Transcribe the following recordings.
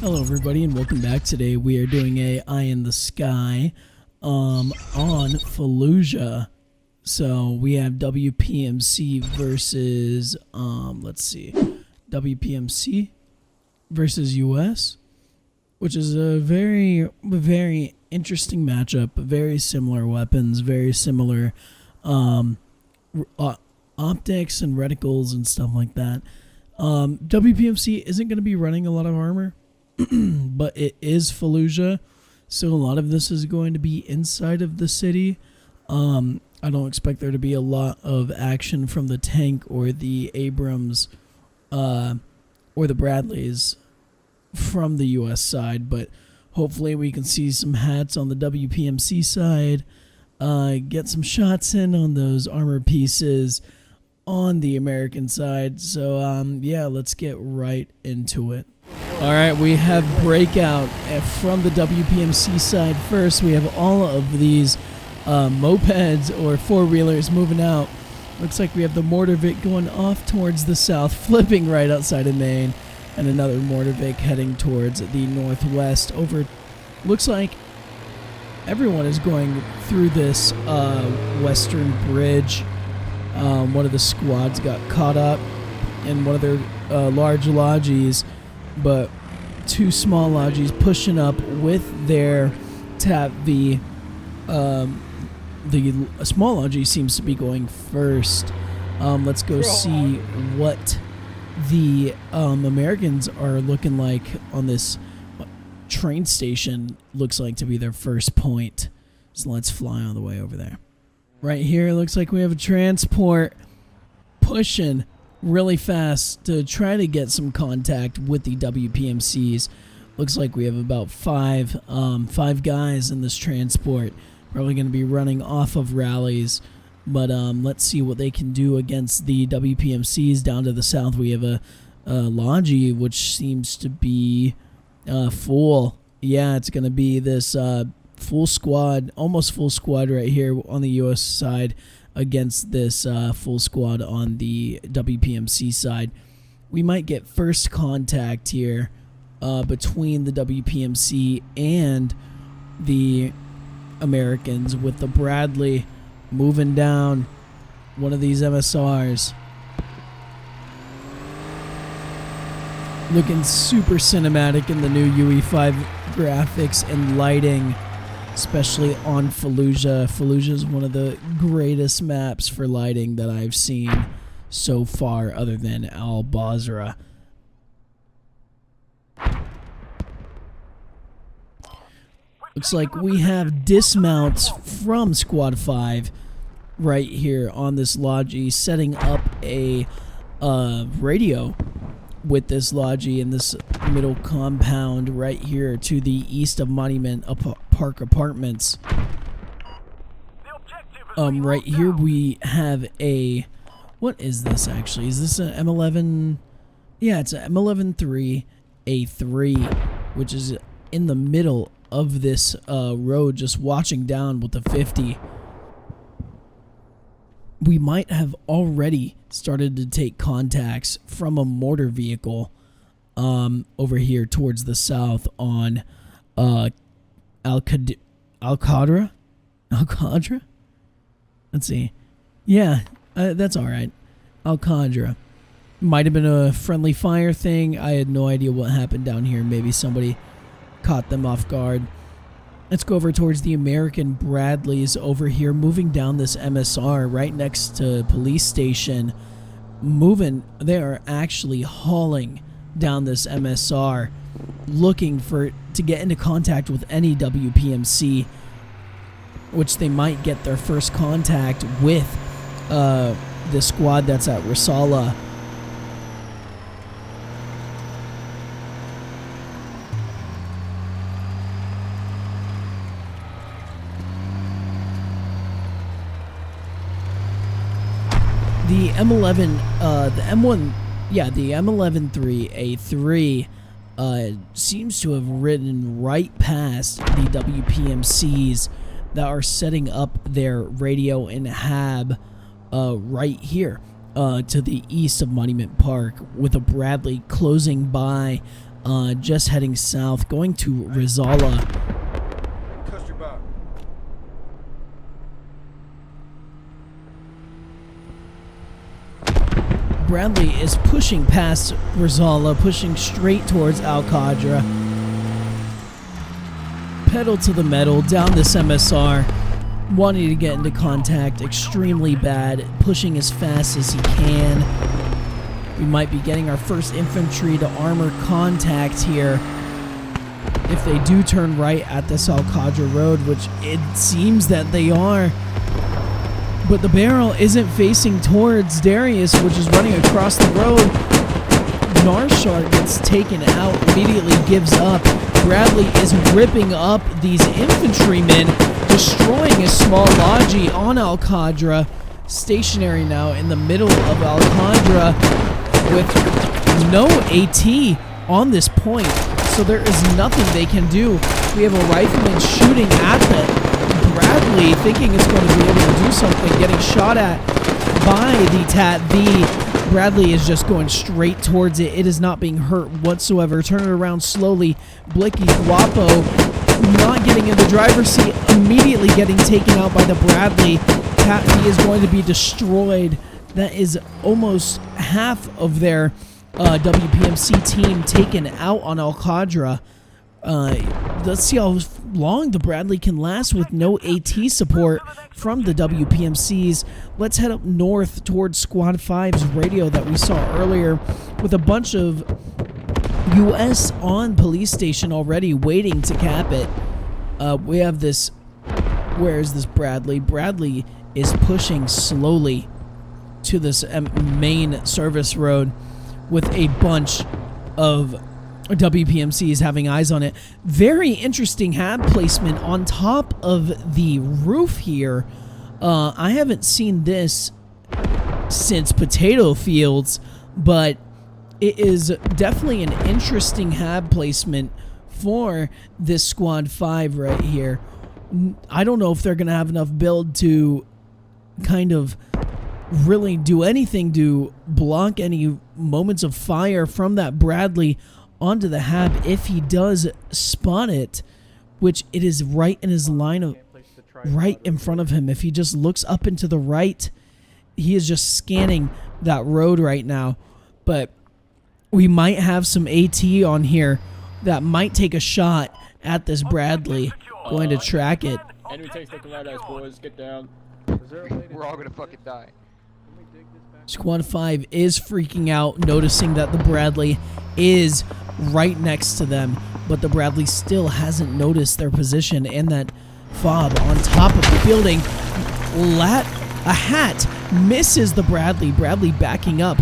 Hello everybody and welcome back. Today we are doing a Eye in the Sky on Fallujah. So we have WPMC versus let's see, WPMC versus US, which is a very interesting matchup. Very similar weapons, very similar optics and reticles and stuff like that. WPMC isn't going to be running a lot of armor, but it is Fallujah, so a lot of this is going to be inside of the city. I don't expect there to be a lot of action from the tank or the Abrams or the Bradleys from the US side, but hopefully we can see some hats on the WPMC side, get some shots in on those armor pieces on the American side. So yeah, let's get right into it. Alright, we have breakout from the WPMC side first. We have all of these mopeds or four-wheelers moving out. Looks like we have the mortar Vic going off towards the south, flipping right outside of Maine, and another mortar Vic heading towards the northwest. Looks like everyone is going through this western bridge. One of the squads got caught up in one of their large lodges, but two small lodges pushing up with their TAP V. The small lodge seems to be going first. Let's go see what the Americans are looking like on this train station. Looks like to be their first point. So let's fly all the way over there. Right here, it looks like we have a transport pushing really fast to try to get some contact with the WPMCs. Looks like we have about five guys in this transport. Probably going to be running off of rallies, but let's see what they can do against the WPMCs. Down to the south, we have a Logi, which seems to be full. Yeah, it's going to be this full squad, almost full squad right here on the US side against this full squad on the WPMC side. We might get first contact here between the WPMC and the Americans, with the Bradley moving down one of these MSRs. Looking super cinematic in the new UE5 graphics and lighting, especially on Fallujah. Fallujah is one of the greatest maps for lighting that I've seen so far, other than Al-Basra. Looks like we have dismounts from Squad 5 right here on this Logi, setting up a radio with this Logi in this middle compound right here to the east of Monument Park Apartments. Right here we have a, what is this actually? Is this an M11? Yeah, it's an M11-3A3, which is in the middle of this road, just watching down with the 50. We might have already started to take contacts from a mortar vehicle over here towards the south on Al-Qadra? Let's see. Yeah, that's alright. Al-Qadra. Might have been a friendly fire thing. I had no idea what happened down here. Maybe somebody caught them off guard. Let's go over towards the American Bradleys over here, moving down this MSR right next to police station. They are actually hauling down this MSR, looking to get into contact with any WPMC, which they might get their first contact with the squad that's at Risala. The M11, the M1, yeah, the M11-3A3 seems to have ridden right past the WPMCs that are setting up their radio and hab right here to the east of Monument Park, with a Bradley closing by just heading south, going to Rizala. Bradley is pushing past Rizala, pushing straight towards Al Qadra. Pedal to the metal, down this MSR, wanting to get into contact extremely bad, pushing as fast as he can. We might be getting our first infantry to armor contact here if they do turn right at this Al Qadra road, which it seems that they are. But the barrel isn't facing towards Darius, which is running across the road. Narshar gets taken out, immediately gives up. Bradley is ripping up these infantrymen, destroying a small logi on Al Qadra. Stationary now in the middle of Al Qadra with no AT on this point. So there is nothing they can do. We have a rifleman shooting at the Bradley, thinking it's going to be able to do something, getting shot at by the TAT-V. Bradley is just going straight towards it. It is not being hurt whatsoever. Turn it around slowly. Blicky Guapo not getting in the driver's seat, immediately getting taken out by the Bradley. TAT-V is going to be destroyed. That is almost half of their WPMC team taken out on Al Qadra. Let's see how long the Bradley can last with no AT support from the WPMCs. Let's head up north towards Squad 5's radio that we saw earlier with a bunch of US on police station already waiting to cap it. We have this, where is this Bradley? Bradley is pushing slowly to this main service road with a bunch of WPMCs having eyes on it. Very interesting hab placement on top of the roof here. I haven't seen this since potato fields, but it is definitely an interesting hab placement for this Squad 5 right here. I don't know if they're going to have enough build to kind of really do anything to block any moments of fire from that Bradley onto the hab if he does spot it, which it is right in his line of, right in front of him. If he just looks up and to the right, he is just scanning that road right now. But we might have some AT on here that might take a shot at this Bradley, going to track it. Enemy takes the light eyes, boys. Get down. We're all gonna fucking die. Squad 5 is freaking out, noticing that the Bradley is right next to them, but the Bradley still hasn't noticed their position, and that fob on top of the building. A hat misses the Bradley. Bradley backing up.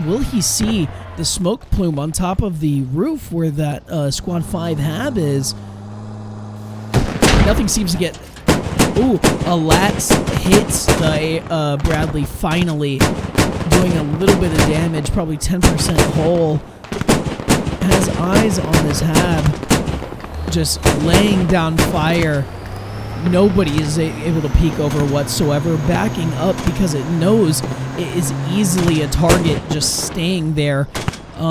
Will he see the smoke plume on top of the roof where that Squad 5 hab is? Nothing seems to get... Ooh, a Lats hits the Bradley finally, doing a little bit of damage, probably 10% whole. Has eyes on this hab, just laying down fire. Nobody is able to peek over whatsoever, backing up because it knows it is easily a target, just staying there. We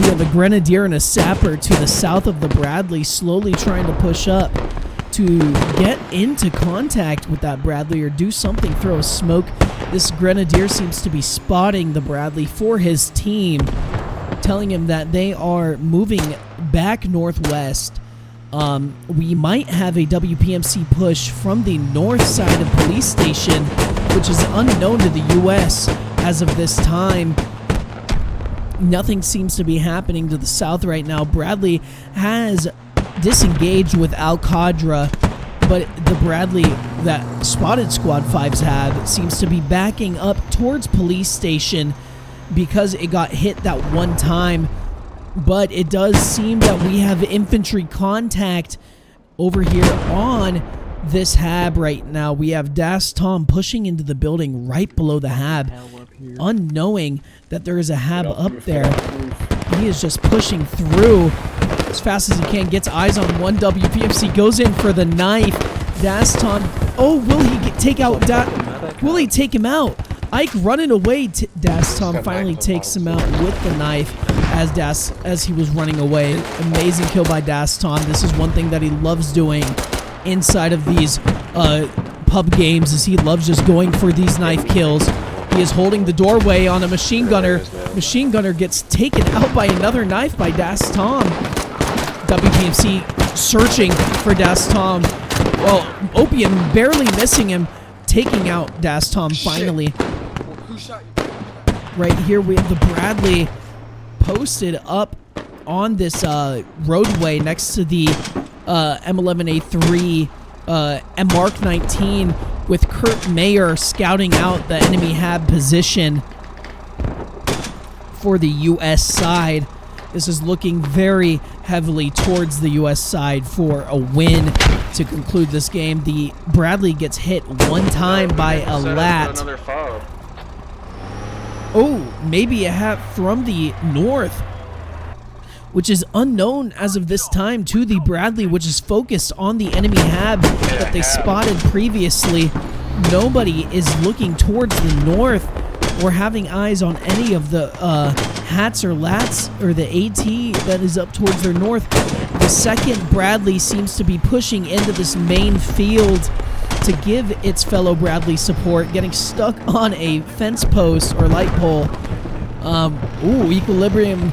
have a Grenadier and a Sapper to the south of the Bradley, slowly trying to push up to get into contact with that Bradley or do something, throw a smoke. This Grenadier seems to be spotting the Bradley for his team, telling him that they are moving back northwest. We might have a WPMC push from the north side of police station, which is unknown to the US as of this time. Nothing seems to be happening to the south right now. Bradley has disengaged with Al Qadra, but the Bradley that spotted Squad 5's hab seems to be backing up towards police station because it got hit that one time. But it does seem that we have infantry contact over here on this hab right now. We have Das Tom pushing into the building right below the hab, unknowing that there is a hab up there. He is just pushing through as fast as he can, gets eyes on one WPMC, goes in for the knife. Das Tom, oh, will he take out will he take him out? Ike running away. Das Tom finally takes him out with the knife as he was running away. Amazing kill by Das Tom. This is one thing that he loves doing inside of these pub games, is he loves just going for these knife kills. He is holding the doorway on a machine gunner. Machine gunner gets taken out by another knife by Das Tom. WPMC searching for Das Tom. Well, Opium barely missing him, taking out Das Tom finally. Who shot you? Right here we have the Bradley posted up on this roadway next to the M11A3 Mark 19, with Kurt Mayer scouting out the enemy HAB position for the U.S. side. This is looking very heavily towards the U.S. side for a win to conclude this game. The Bradley gets hit one time by a lat. Oh, maybe a HAB from the north, which is unknown as of this time to the Bradley, which is focused on the enemy HAB that they spotted previously. Nobody is looking towards the north or having eyes on any of the hats or lats or the AT that is up towards their north. The second Bradley seems to be pushing into this main field to give its fellow Bradley support, getting stuck on a fence post or light pole. Equilibrium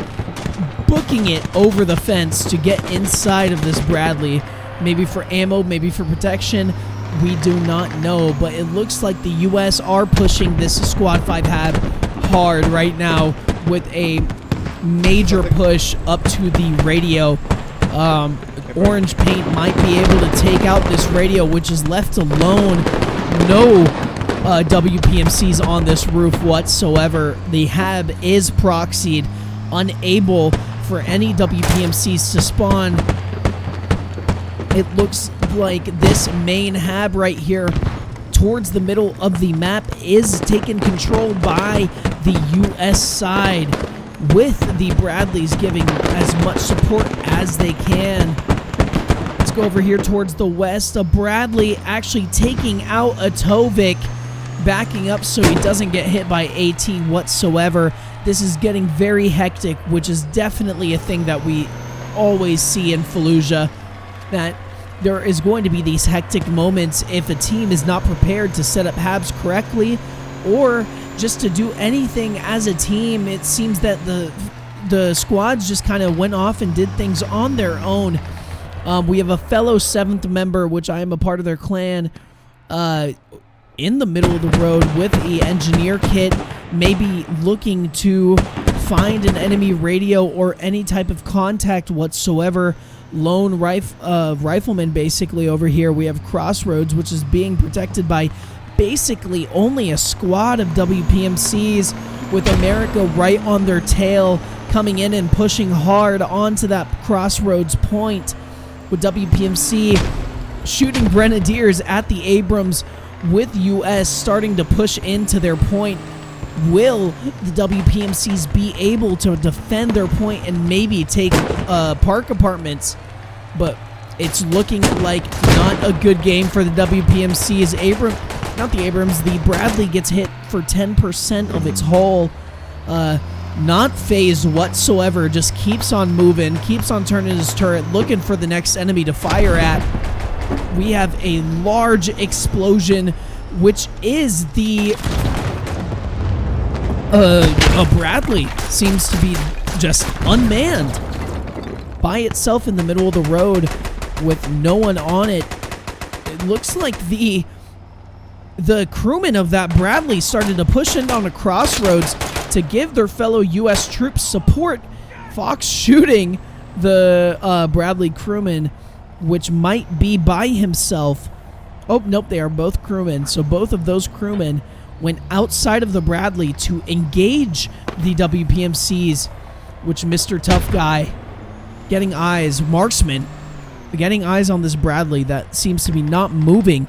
booking it over the fence to get inside of this Bradley. Maybe for ammo, maybe for protection. We do not know, but it looks like the U.S. are pushing this Squad 5 HAB hard right now with a major push up to the radio. Orange paint might be able to take out this radio, which is left alone. No WPMCs on this roof whatsoever. The HAB is proxied, unable for any WPMCs to spawn. It looks like this main HAB right here towards the middle of the map is taken control by the U.S. side, with the Bradleys giving as much support as they can. Let's go over here towards the west. A Bradley actually taking out a Tovik, backing up so he doesn't get hit by AT whatsoever. This is getting very hectic, which is definitely a thing that we always see in Fallujah, that there is going to be these hectic moments if a team is not prepared to set up HABs correctly or just to do anything as a team. It seems that the squads just kind of went off and did things on their own. We have a fellow 7th member, which I am a part of their clan, in the middle of the road with the engineer kit, maybe looking to find an enemy radio or any type of contact whatsoever. Lone rifleman basically over here. We have Crossroads, which is being protected by basically only a squad of WPMCs, with America right on their tail, coming in and pushing hard onto that Crossroads point, with WPMC shooting grenadiers at the Abrams, with US starting to push into their point. Will the WPMCs be able to defend their point and maybe take Park Apartments? But it's looking like not a good game for the WPMCs. The Bradley gets hit for 10% of its hull. Not phased whatsoever, just keeps on moving, keeps on turning his turret, looking for the next enemy to fire at. We have a large explosion, which is the a Bradley seems to be just unmanned by itself in the middle of the road with no one on it. It looks like the crewmen of that Bradley started to push in on a Crossroads to give their fellow U.S. troops support. Fox shooting the Bradley crewman, which might be by himself. Oh, nope, they are both crewmen. So both of those crewmen went outside of the Bradley to engage the WPMCs, which Mr. Tough Guy getting eyes, marksman, getting eyes on this Bradley that seems to be not moving.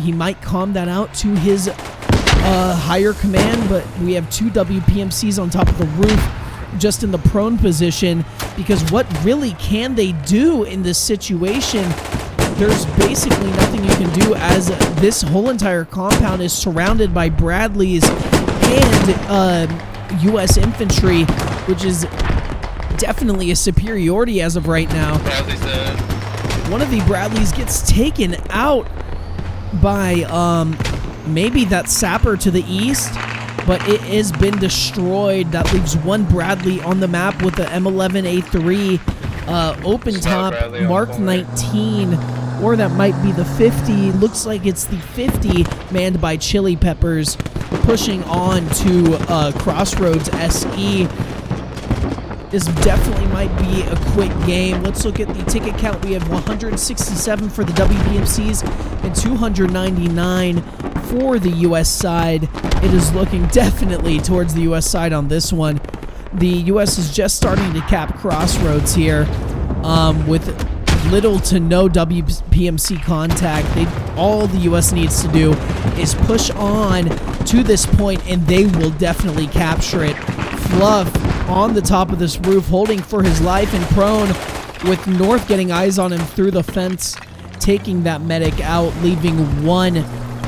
He might calm that out to his higher command, but we have two WPMCs on top of the roof just in the prone position, because what really can they do in this situation? There's basically nothing you can do, as this whole entire compound is surrounded by Bradleys and U.S. infantry which is definitely a superiority as of right now. Bradley's dead. One of the Bradleys gets taken out by maybe that sapper to the east, but it has been destroyed. That leaves one Bradley on the map with the M11A3 open top, mark 19, or that might be the 50. Looks like it's the 50, manned by Chili Peppers, pushing on to Crossroads SE. This definitely might be a quick game. Let's look at the ticket count. We have 167 for the WPMCs and 299 for the U.S. side. It is looking definitely towards the U.S. side on this one. The U.S. is just starting to cap Crossroads here with little to no WPMC contact. All the U.S. needs to do is push on to this point, and they will definitely capture it. Fluff on the top of this roof, holding for his life and prone, with North getting eyes on him through the fence, taking that medic out, leaving one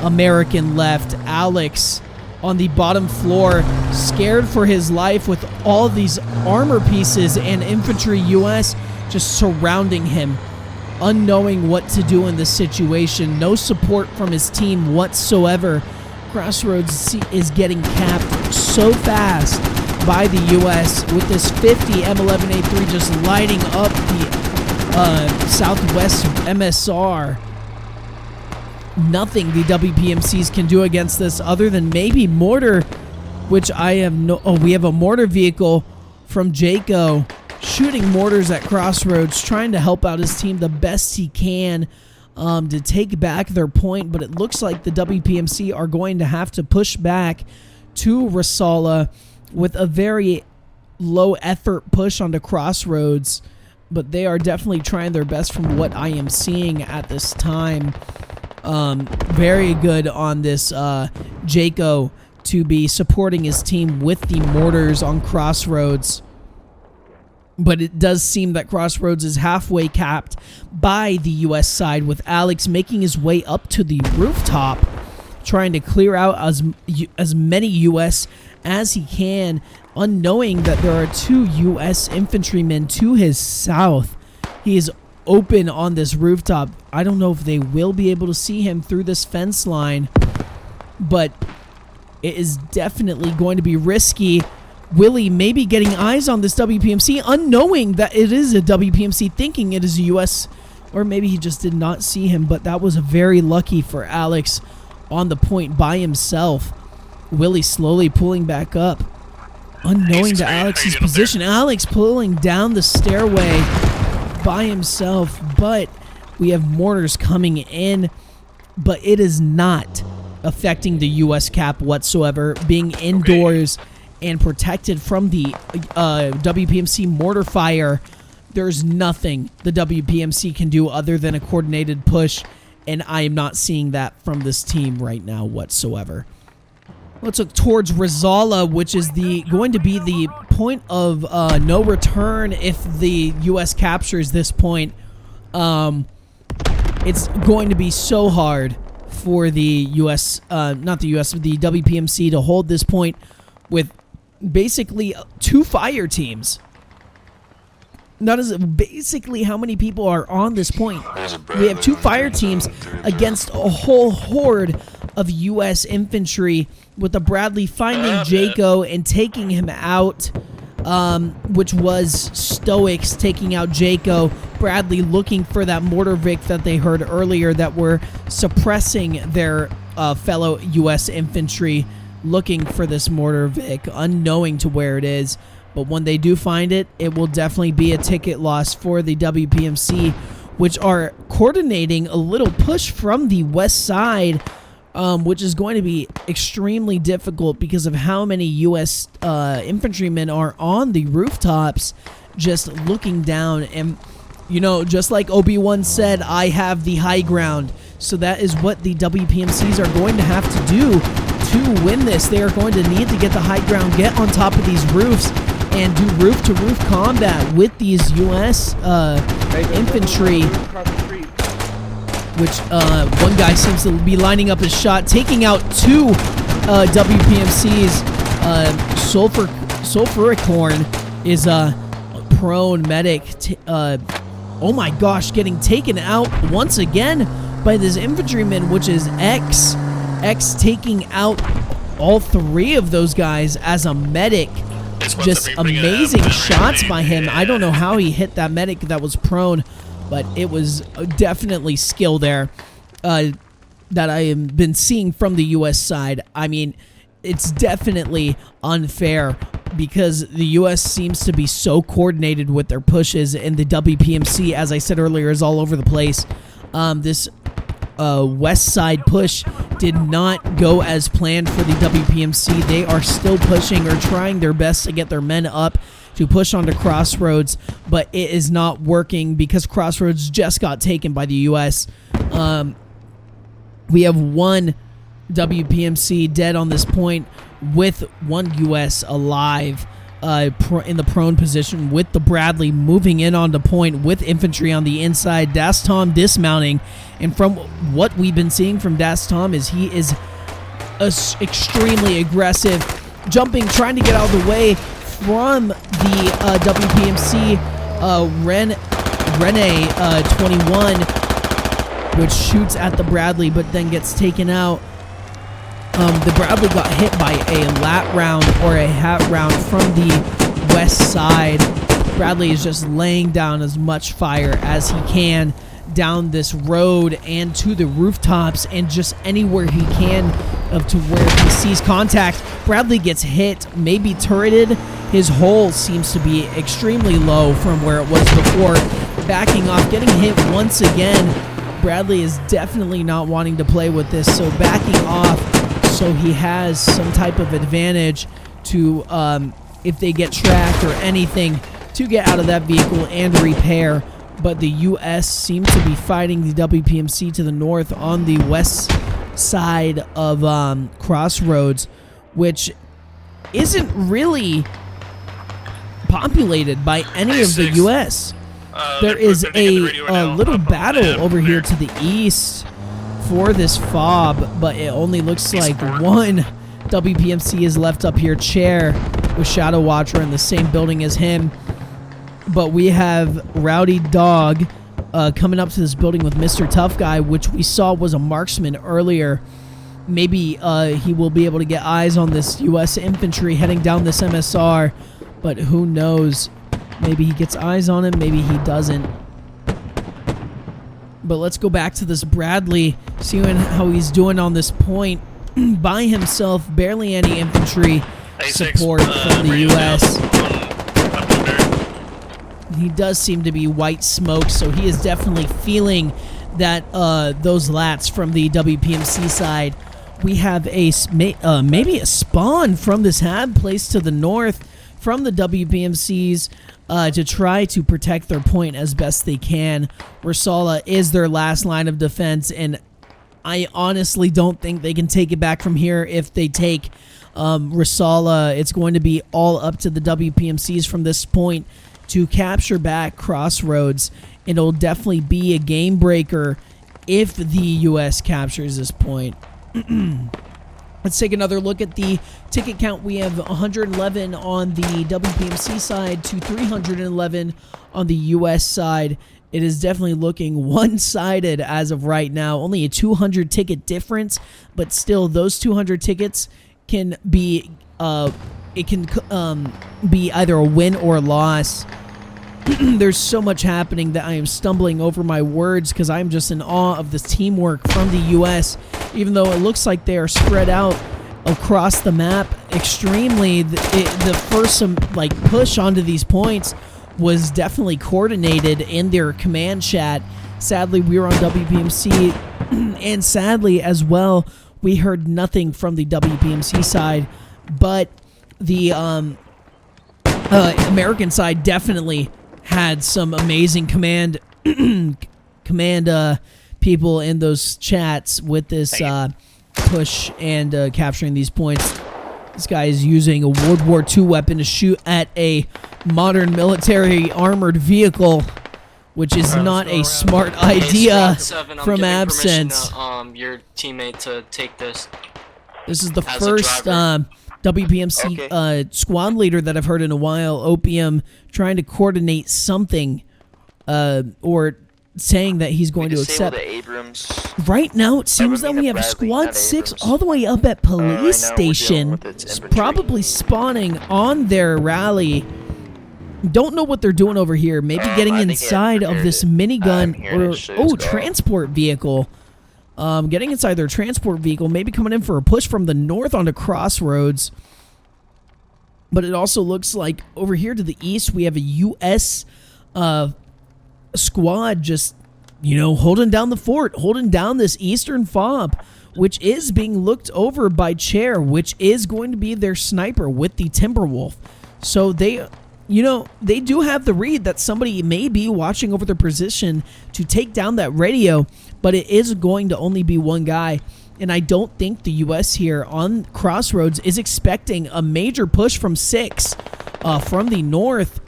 American left. Alex on the bottom floor, scared for his life with all these armor pieces and infantry US just surrounding him, unknowing what to do in this situation. No support from his team whatsoever. Crossroads is getting capped so fast by the U.S. with this 50 M11A3 just lighting up the Southwest MSR. Nothing the WPMCs can do against this other than maybe mortar, which I have no... Oh, we have a mortar vehicle from Jaco shooting mortars at Crossroads, trying to help out his team the best he can to take back their point, but it looks like the WPMC are going to have to push back to Rasala with a very low effort push onto Crossroads, but they are definitely trying their best from what I am seeing at this time. Very good on this Jaco to be supporting his team with the mortars on Crossroads. But it does seem that Crossroads is halfway capped by the U.S. side, with Alex making his way up to the rooftop, trying to clear out as many U.S. as he can, unknowing that there are two U.S. infantrymen to his south. He is open on this rooftop. I don't know if they will be able to see him through this fence line, but it is definitely going to be risky. Willie maybe getting eyes on this WPMC, unknowing that it is a WPMC, thinking it is a U.S., or maybe he just did not see him, but that was very lucky for Alex on the point by himself. Willie slowly pulling back up, unknowing to Alex's position. Alex pulling down the stairway by himself, but we have mortars coming in, but it is not affecting the U.S. cap whatsoever, being indoors and protected from the WPMC mortar fire. There's nothing the WPMC can do other than a coordinated push, and I am not seeing that from this team right now whatsoever. Let's look towards Rasala, which is going to be the point of no return if the U.S. captures this point. It's going to be so hard for the U.S., not the U.S., the WPMC to hold this point with basically two fire teams. Not as basically how many people are on this point. We have two fire teams against a whole horde of U.S. infantry, with the Bradley finding Jaco and taking him out, which was Stoics taking out Jaco. Bradley looking for that mortar Vic that they heard earlier that were suppressing their fellow U.S. infantry, looking for this mortar Vic, unknowing to where it is. But when they do find it, it will definitely be a ticket loss for the WPMC, which are coordinating a little push from the west side, which is going to be extremely difficult because of how many U.S. infantrymen are on the rooftops just looking down. And, you know, just like Obi-Wan said, I have the high ground. So that is what the WPMCs are going to have to do to win this. They are going to need to get the high ground, get on top of these roofs, and do roof-to-roof combat with these U.S. infantry, which one guy seems to be lining up his shot, taking out two WPMCs, Sulfuricorn is prone medic. Oh my gosh, getting taken out once again by this infantryman, which is X. X taking out all 3 of those guys as a medic. Just amazing shots by him. I don't know how he hit that medic that was prone, but it was definitely skill there that I have been seeing from the U.S. side. I mean, it's definitely unfair because the U.S. seems to be so coordinated with their pushes, and the WPMC, as I said earlier, is all over the place. This west side push did not go as planned for the WPMC. They are still pushing or trying their best to get their men up to push onto Crossroads, but it is not working because Crossroads just got taken by the U.S. We have 1 WPMC dead on this point with 1 U.S. alive in the prone position with the Bradley moving in on the point with infantry on the inside. Das Tom dismounting, and from what we've been seeing from Das Tom is he is extremely aggressive, jumping, trying to get out of the way from the WPMC Rene 21, which shoots at the Bradley but then gets taken out. The Bradley got hit by a lat round or a hat round from the west side. Bradley is just laying down as much fire as he can down this road and to the rooftops and just anywhere he can to where he sees contact. Bradley gets hit, maybe turreted. His hull seems to be extremely low from where it was before. Backing off, getting hit once again. Bradley is definitely not wanting to play with this, so backing off so he has some type of advantage to, if they get tracked or anything, to get out of that vehicle and repair. But the U.S. seem to be fighting the WPMC to the north on the west side of Crossroads, which isn't really populated by any of the U.S. There is a little battle over here to the east for this fob, but it only looks like 1 WPMC is left up here. Chair with Shadow Watcher in the same building as him. But we have Rowdy Dog coming up to this building with Mr. Tough Guy, which we saw was a marksman earlier. Maybe he will be able to get eyes on this U.S. infantry heading down this MSR, but who knows? Maybe he gets eyes on him, maybe he doesn't. But let's go back to this Bradley, seeing how he's doing on this point by himself. Barely any infantry support from the U.S. He does seem to be white smoke, so he is definitely feeling that those lats from the WPMC side. We have a maybe a spawn from this hab placed to the north from the WPMCs to try to protect their point as best they can. Rosala is their last line of defense, and I honestly don't think they can take it back from here. If they take Rosala, it's going to be all up to the WPMCs from this point to capture back Crossroads. It'll definitely be a game breaker if the U.S. captures this point. Let's take another look at the ticket count. We have 111 on the WPMC side to 311 on the U.S. side. It is definitely looking one-sided as of right now. Only a 200 ticket difference, but still those 200 tickets can be be either a win or a loss. There's so much happening that I am stumbling over my words because I'm just in awe of this teamwork from the U.S. Even though it looks like they are spread out across the map extremely, the first push onto these points was definitely coordinated in their command chat. Sadly, we were on WPMC, and sadly as well, we heard nothing from the WPMC side, but the American side definitely had some amazing command people in those chats with this push and capturing these points. This guy is using a World War II weapon to shoot at a modern military armored vehicle, which is not a smart idea from absence. Your teammate to take this. This is the first WPMC squad leader that I've heard in a while, Opium, trying to coordinate something or saying that he's going to accept. Right now, it seems that we have Squad 6 all the way up at police station, probably spawning on their rally. Don't know what they're doing over here. Maybe getting inside of this minigun or transport vehicle. Getting inside their transport vehicle, maybe coming in for a push from the north onto Crossroads. But it also looks like over here to the east, we have a U.S. Squad just, holding down the fort, holding down this eastern fob, which is being looked over by Chair, which is going to be their sniper with the Timberwolf. So they do have the read that somebody may be watching over their position to take down that radio, but it is going to only be one guy. And I don't think the U.S. here on Crossroads is expecting a major push from 6 from the north,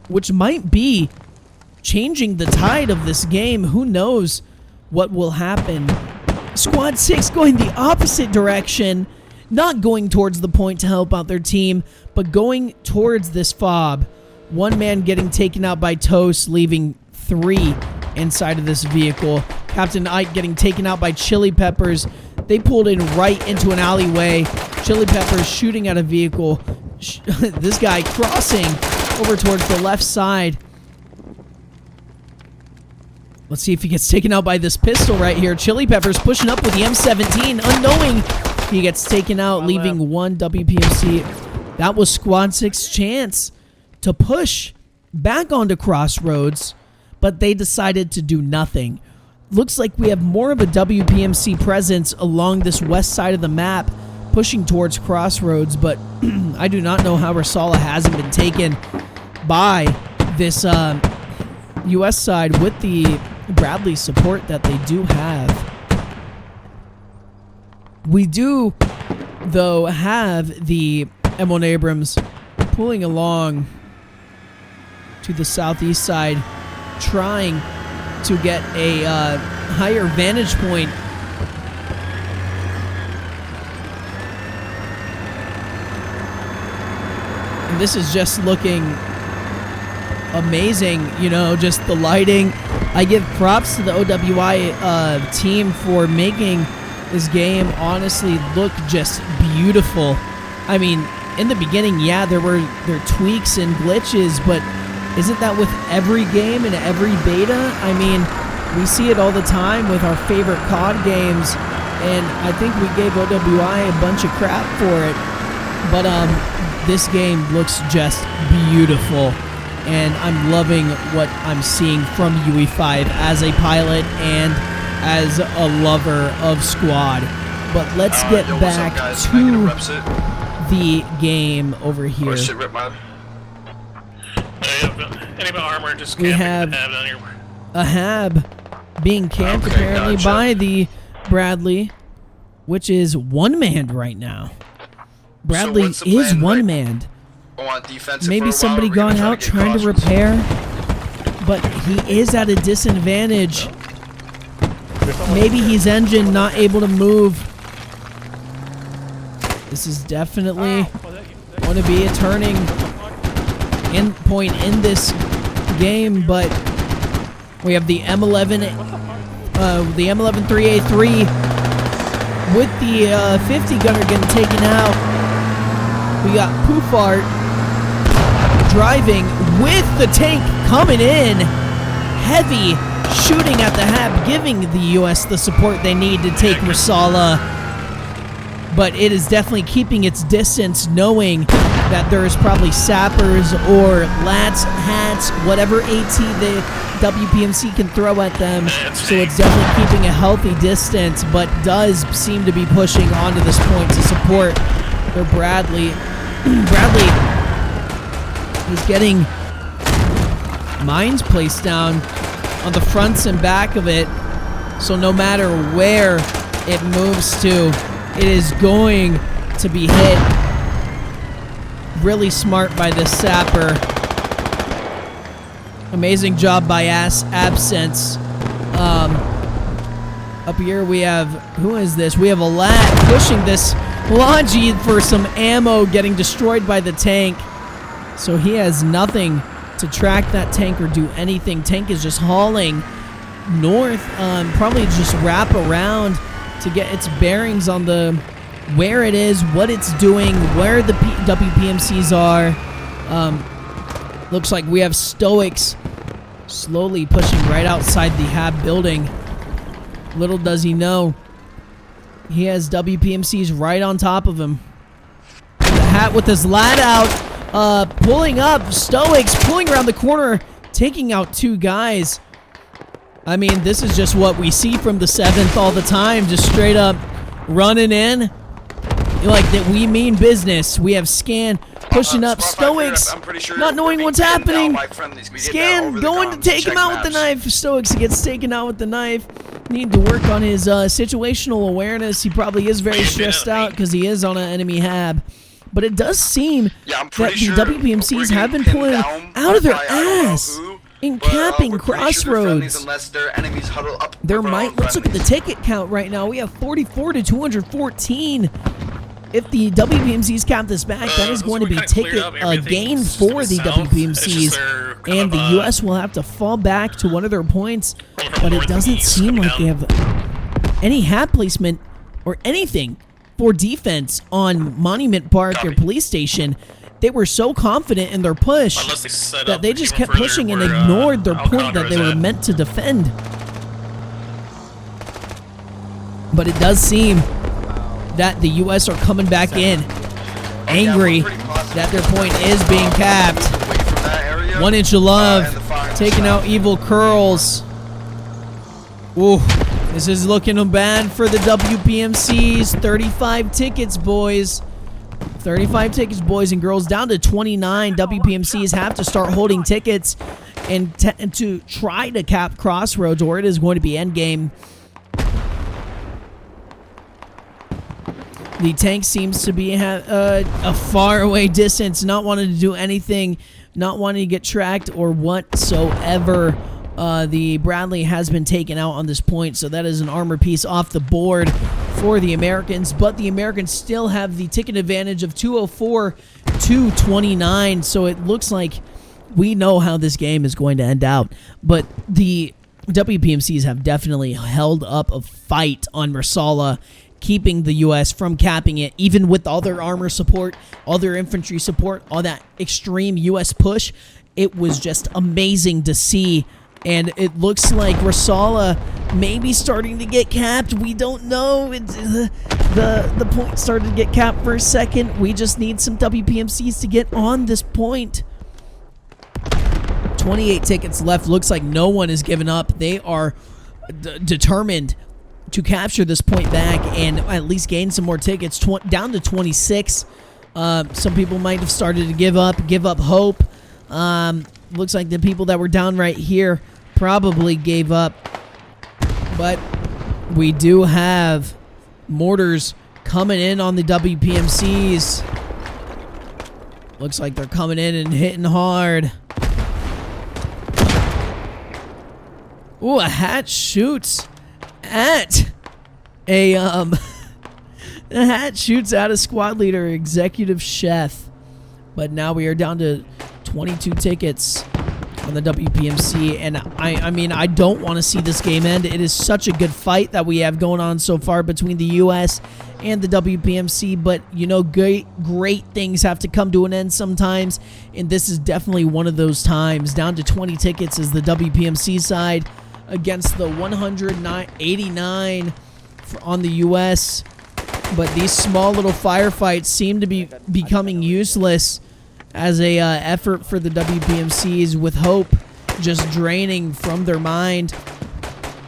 which might be changing the tide of this game. Who knows what will happen? Squad 6 going the opposite direction, not going towards the point to help out their team, but going towards this fob. One man getting taken out by Toast, leaving 3 inside of this vehicle. Captain Ike getting taken out by Chili Peppers. They pulled in right into an alleyway. Chili Peppers shooting at a vehicle. This guy crossing over towards the left side. Let's see if he gets taken out by this pistol right here. Chili Peppers pushing up with the M17, unknowing he gets taken out, leaving 1 WPMC. That was Squad 6's chance to push back onto Crossroads, but they decided to do nothing. Looks like we have more of a WPMC presence along this west side of the map, pushing towards Crossroads, but I do not know how Rasala hasn't been taken by this U.S. side with the Bradley support that they do have. We do, though, have the M1 Abrams pulling along to the southeast side, trying to get a higher vantage point. And this is just looking amazing, just the lighting. I give props to the OWI team for making this game honestly look just beautiful. I mean, in the beginning, yeah, there were tweaks and glitches, but isn't that with every game and every beta? I mean, we see it all the time with our favorite COD games, and I think we gave OWI a bunch of crap for it, but this game looks just beautiful. And I'm loving what I'm seeing from UE5 as a pilot and as a lover of Squad. But let's get back to the game over here. We have a Hab being camped apparently by the Bradley, which is one-manned right now. Bradley is one-manned. Maybe somebody gone out trying to repair, but he is at a disadvantage. Maybe his engine not able to move. This is definitely going to be a turning end point in this game, but we have the M11, the M11 3A3 with the 50 gunner getting taken out. We got Poofart driving with the tank coming in. Heavy shooting at the Hab, giving the U.S. the support they need to take Rasala. But it is definitely keeping its distance, knowing that there is probably sappers or lats, hats, whatever AT the WPMC can throw at them. So it's definitely keeping a healthy distance, but does seem to be pushing onto this point to support their Bradley. Bradley is getting mines placed down on the fronts and back of it, so no matter where it moves to, it is going to be hit. Really smart by this sapper. Amazing job by Absence. Up here we have, who is this? We have a lat pushing this Longing for some ammo, getting destroyed by the tank. So he has nothing to track that tank or do anything. Tank is just hauling north, probably just wrap around to get its bearings on the where it is, what it's doing, where the WPMCs are. Looks like we have Stoics slowly pushing right outside the HAB building. Little does he know, he has WPMCs right on top of him. The hat with his lat out, pulling up, Stoics pulling around the corner, taking out 2 guys. I mean, this is just what we see from the 7th all the time, just straight up running in. Like that, we mean business. We have Scan pushing up, Stoics not knowing what's happening. Scan going to take him out with the knife. Stoics gets taken out with the knife. Need to work on his situational awareness. He probably is very stressed out because he is on an enemy HAB. But it does seem that the WPMCs have been pulling out of their ass in capping crossroads. There might, let's look at the ticket count right now. We have 44 to 214. If the WPMCs cap this back, that is going to be ticket gain for the WPMCs, and the U.S. will have to fall back to one of their points, but it doesn't seem like they have any hat placement or anything for defense on Monument Park or police station. They were so confident in their push that they just kept pushing and ignored their point that they were meant to defend. But it does seem that the U.S. are coming back in, angry that their point is being capped. 1 inch of love, taking out Evil Curls. Ooh, this is looking bad for the WPMCs. 35 tickets, boys. 35 tickets, boys and girls, down to 29. WPMCs have to start holding tickets and to try to cap Crossroads, or it is going to be endgame. The tank seems to be a far away distance, not wanting to do anything, not wanting to get tracked or whatsoever. The Bradley has been taken out on this point, so that is an armor piece off the board for the Americans, but the Americans still have the ticket advantage of 204 to 29, so it looks like we know how this game is going to end out. But the WPMCs have definitely held up a fight on Marsala, keeping the U.S. from capping it, even with all their armor support, all their infantry support, all that extreme U.S. push. It was just amazing to see, and it looks like Marsala may be starting to get capped. We don't know. The point started to get capped for a second. We just need some WPMCs to get on this point. 28 tickets left. Looks like no one is giving up. They are determined to capture this point back and at least gain some more tickets. Down to 26. Some people might have started to give up hope. Looks like the people that were down right here probably gave up. But we do have mortars coming in on the WPMCs. Looks like they're coming in and hitting hard. Ooh, a hat shoots at a the hat shoots at a squad leader, executive chef. But now we are down to 22 tickets on the WPMC, and I mean, I don't want to see this game end. It is such a good fight that we have going on so far between the U.S. and the WPMC, but you know, great things have to come to an end sometimes, and this is definitely one of those times. Down to 20 tickets is the WPMC side against the 189 on the U.S., but these small little firefights seem to be becoming useless as a effort for the WPMCs, with hope just draining from their mind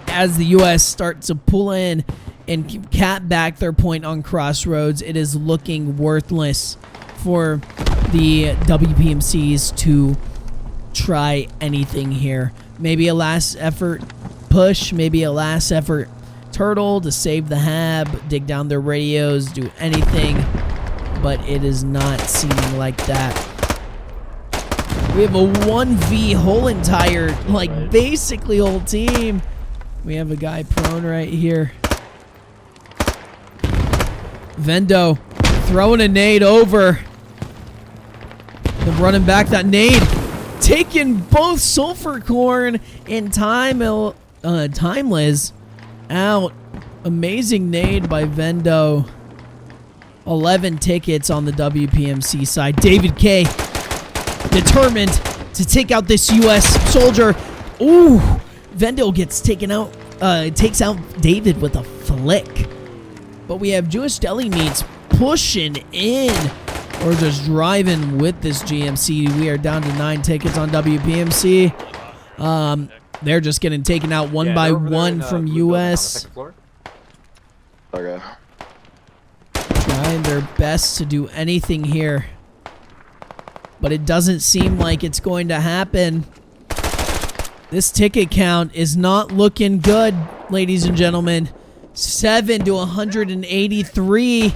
as the U.S. starts to pull in and cap back their point on Crossroads. It is looking worthless for the WPMCs to try anything here. Maybe a last effort push, maybe a last effort turtle to save the HAB, dig down their radios, do anything, but it is not seeming like that. We have a 1v whole entire, like, basically whole team. We have a guy prone right here. Vendo Throwing a nade over. Then running back that nade. Taking both Sulfur Corn and Timeless out. Amazing nade by Vendo. 11 tickets on the WPMC side. David K. determined to take out this U.S. soldier. Ooh. Vendo gets taken out. Takes out David with a flick. But we have Jewish Deli Meats pushing in. Or just driving with this GMC. We are down to 9 tickets on WPMC. They're just getting taken out one by one from US. Okay. Trying their best to do anything here. But it doesn't seem like it's going to happen. This ticket count is not looking good, ladies and gentlemen. 7 to 183.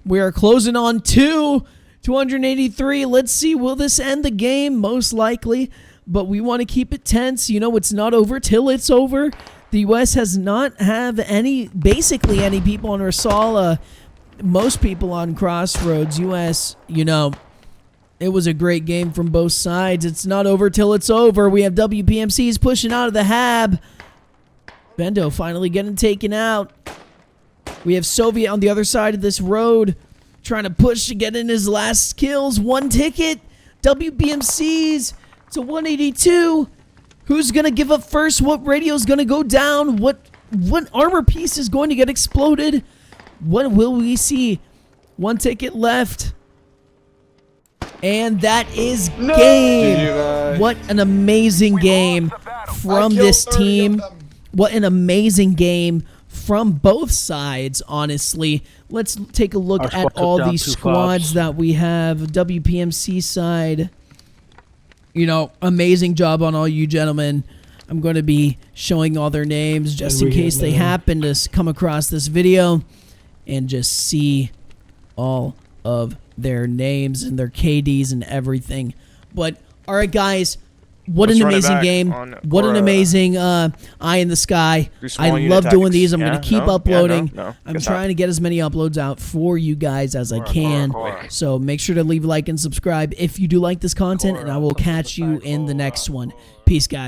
We are closing on 283. Let's see, will this end the game? Most likely, but we want to keep it tense. You know, it's not over till it's over. The U.S. has not have basically any people on Rosala. Most people on Crossroads. U.S., you know, it was a great game from both sides. It's not over till it's over. We have WPMCs pushing out of the hab. Vendo finally getting taken out. We have Soviet on the other side of this road trying to push to get in his last kills. 1 ticket. WPMCs to 182. Who's going to give up first? What radio is going to go down? What armor piece is going to get exploded? What will we see? 1 ticket left. And that is game. What an amazing game from this team. What an amazing game from both sides, honestly. Let's take a look at all these squads that we have. WPMC side. You know, amazing job on all you gentlemen. I'm going to be showing all their names just in case they happen to come across this video and just see all of their names and their KDs and everything. But, all right, guys. What an amazing game. What an amazing eye in the sky. I love doing these. I'm going to keep uploading. I'm trying to get as many uploads out for you guys as I can. So make sure to leave a like and subscribe if you do like this content, and I will catch you in the next one. Peace, guys.